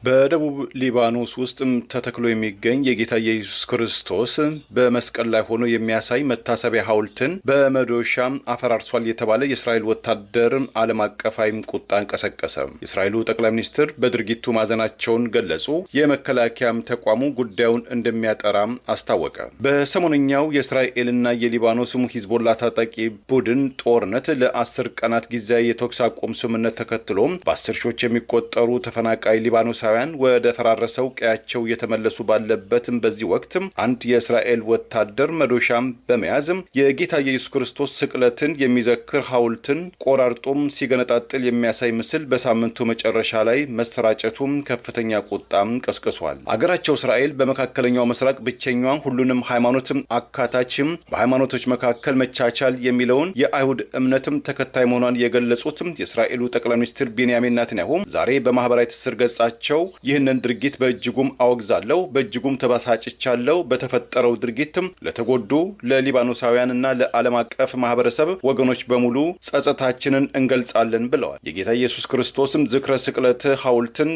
በደቡብ ሊባኖስ ውስጥም ተተክሎ የሚገኝ የጌታ ኢየሱስ ክርስቶስ በመስቀል ላይ ሆኖ የሚያሳይ መታሰቢያ ሐውልትን በመዶሻ አፈራርሷል የተባለ የእስራኤል ወታደር ዓለም አቀፋዊ ቁጣን ቀሰቀሰ። የእስራኤሉ ጠቅላይ ሚኒስትር በድርጊቱ ማዘናቸውን ገለጹ። የመከላከያም ተቋሙ ጉዳዩን እንደሚያጠራም አስታወቀ። በሰሞነኛው የእስራኤልና የሊባኖስ ሂዝቦላ ታጣቂ ቡድን ጦርነት ለ10 ቀናት ጊዜያዊ የተኩስ አቁም ስምምነት ተከትሎ በ10 ሺዎች የሚቆጠሩ ተፈናቃይ ሊባኖስ ወደ ፈራረሰው ቀያቸው እየተመለሱ ባለበትም በዚህ ወቅት አንድ የእስራኤል ወታደር መዶሻም በመያዝ የጌታ ኢየሱስ ክርስቶስ ስቅለትን የሚዘክር ሐውልትን ቆራርጦም ሲገነጣጥል የሚያሳይ ምስል በሳምንቱ መጨረሻ ላይ መሰራጨቱም ከፍተኛ ቁጣም ቀስቅሷል። አገራቸው እስራኤል በመካከለኛው ምስራቅ ብቸኛዋን ሁሉንም ሃይማኖትም አካታችም በሃይማኖቶች መካከል መቻቻል የሚለውን የአይሁድ እምነትም ተከታይ መሆኗን የገለጹት የእስራኤሉ ጠቅላይ ሚኒስትር ቤንያሚን ኔታንያሁ ዛሬ በማህበራዊ ትስስር ገጻቸው ይህንን ድርጊት በእጅጉም አወግዛለሁ፣ በእጅጉም ተበሳጭቻለሁ። በተፈጠረው ድርጊትም ለተጎዱ ለሊባኖሳውያንና ለዓለም አቀፍ ማህበረሰብ ወገኖች በሙሉ ጸጸታችንን እንገልጻለን ብለዋል። የጌታ ኢየሱስ ክርስቶስም ዝክረ ስቅለት ሐውልትን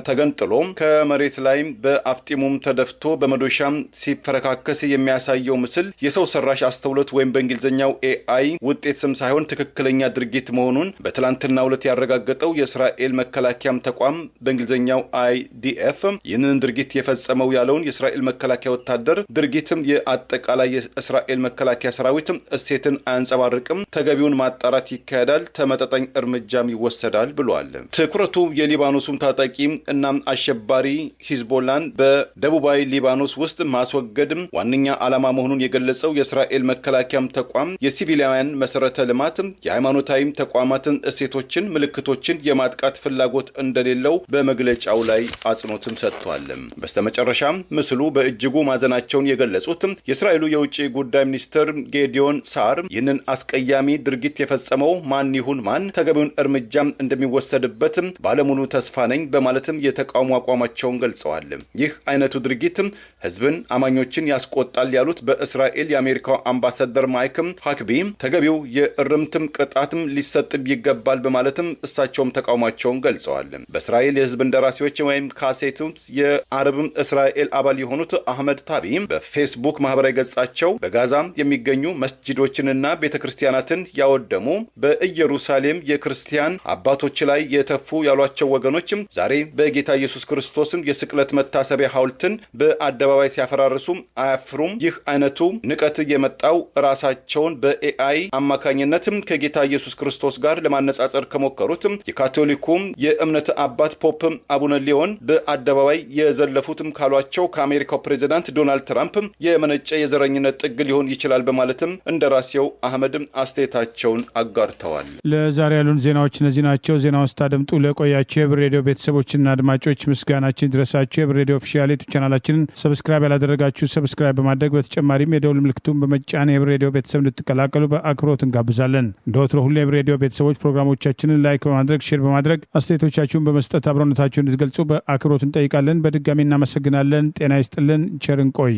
ተገንጥሎ ከመሬት ላይ በአፍጢሙም ተደፍቶ በመዶሻም ሲፈረካከስ የሚያሳየው ምስል የሰው ሰራሽ አስተውሎት ወይም በእንግሊዝኛው ኤአይ ውጤት ስም ሳይሆን ትክክለኛ ድርጊት መሆኑን በትላንትናው ዕለት ያረጋገጠው የእስራኤል መከላከያም ተቋም በእንግሊዝኛው አይዲኤፍ ይህንን ድርጊት የፈጸመው ያለውን የእስራኤል መከላከያ ወታደር ድርጊትም የአጠቃላይ የእስራኤል መከላከያ ሰራዊትም እሴትን አያንጸባርቅም፣ ተገቢውን ማጣራት ይካሄዳል፣ ተመጣጣኝ እርምጃም ይወሰዳል ብሏል። ትኩረቱ የሊባኖሱም ታጣቂ እናም አሸባሪ ሂዝቦላን በደቡባዊ ሊባኖስ ውስጥ ማስወገድም ዋነኛ ዓላማ መሆኑን የገለጸው የእስራኤል መከላከያም ተቋም የሲቪሊያን መሰረተ ልማት የሃይማኖታዊ ተቋማትን እሴቶችን፣ ምልክቶችን የማጥቃት ፍላጎት እንደሌለው በመግለጫ በመግለጫው ላይ አጽንኦትም ሰጥቷል። በስተመጨረሻም ምስሉ በእጅጉ ማዘናቸውን የገለጹት የእስራኤሉ የውጭ ጉዳይ ሚኒስትር ጌዲዮን ሳር ይህንን አስቀያሚ ድርጊት የፈጸመው ማን ይሁን ማን ተገቢውን እርምጃም እንደሚወሰድበት ባለሙሉ ተስፋ ነኝ በማለትም የተቃውሞ አቋማቸውን ገልጸዋል። ይህ አይነቱ ድርጊት ህዝብን፣ አማኞችን ያስቆጣል ያሉት በእስራኤል የአሜሪካው አምባሳደር ማይክ ሃክቢ ተገቢው የእርምትም ቅጣትም ሊሰጥ ይገባል በማለትም እሳቸውም ተቃውሟቸውን ገልጸዋል። በእስራኤል የህዝብ እንደራሴዎች ወይም ካሴቱት የአረብ እስራኤል አባል የሆኑት አህመድ ታቢ በፌስቡክ ማህበራዊ ገጻቸው በጋዛ የሚገኙ መስጂዶችንና ቤተክርስቲያናትን ያወደሙ በኢየሩሳሌም የክርስቲያን አባቶች ላይ የተፉ ያሏቸው ወገኖች ዛሬ በጌታ ኢየሱስ ክርስቶስን የስቅለት መታሰቢያ ሐውልትን በአደባባይ ሲያፈራርሱ አያፍሩም። ይህ አይነቱ ንቀት የመጣው ራሳቸውን በኤአይ አማካኝነት ከጌታ ኢየሱስ ክርስቶስ ጋር ለማነጻጸር ከሞከሩት የካቶሊኩ የእምነት አባት ፖፕ አቡነ ሊዮን በአደባባይ የዘለፉትም ካሏቸው ከአሜሪካው ፕሬዝዳንት ዶናልድ ትራምፕ የመነጨ የዘረኝነት ጥግ ሊሆን ይችላል በማለትም እንደራሴው አህመድ አስተያየታቸውን አጋርተዋል። ለዛሬ ያሉን ዜናዎች እነዚህ ናቸው። ዜናውን ስታደምጡ ለቆያቸው የህብር ሬዲዮ ቤተሰቦችና አድማጮች ምስጋናችን ይድረሳችሁ። የህብር ሬዲዮ ኦፊሻል ዩቲዩብ ቻናላችንን ሰብስክራይብ ያላደረጋችሁ ሰብስክራይብ በማድረግ በተጨማሪም የደውል ምልክቱን በመጫን የህብር ሬዲዮ ቤተሰብ እንድትቀላቀሉ በአክብሮት እንጋብዛለን። እንደወትሮ ሁሉ የህብር ሬዲዮ ቤተሰቦች ፕሮግራሞቻችንን ላይክ በማድረግ ሼር በማድረግ አስተያየቶቻችሁን በመስጠት አብሮነታችሁን እንድትገልጹ በአክብሮት እንጠይቃለን። በድጋሚ እናመሰግናለን። ጤና ይስጥልን። ቸር እንቆይ።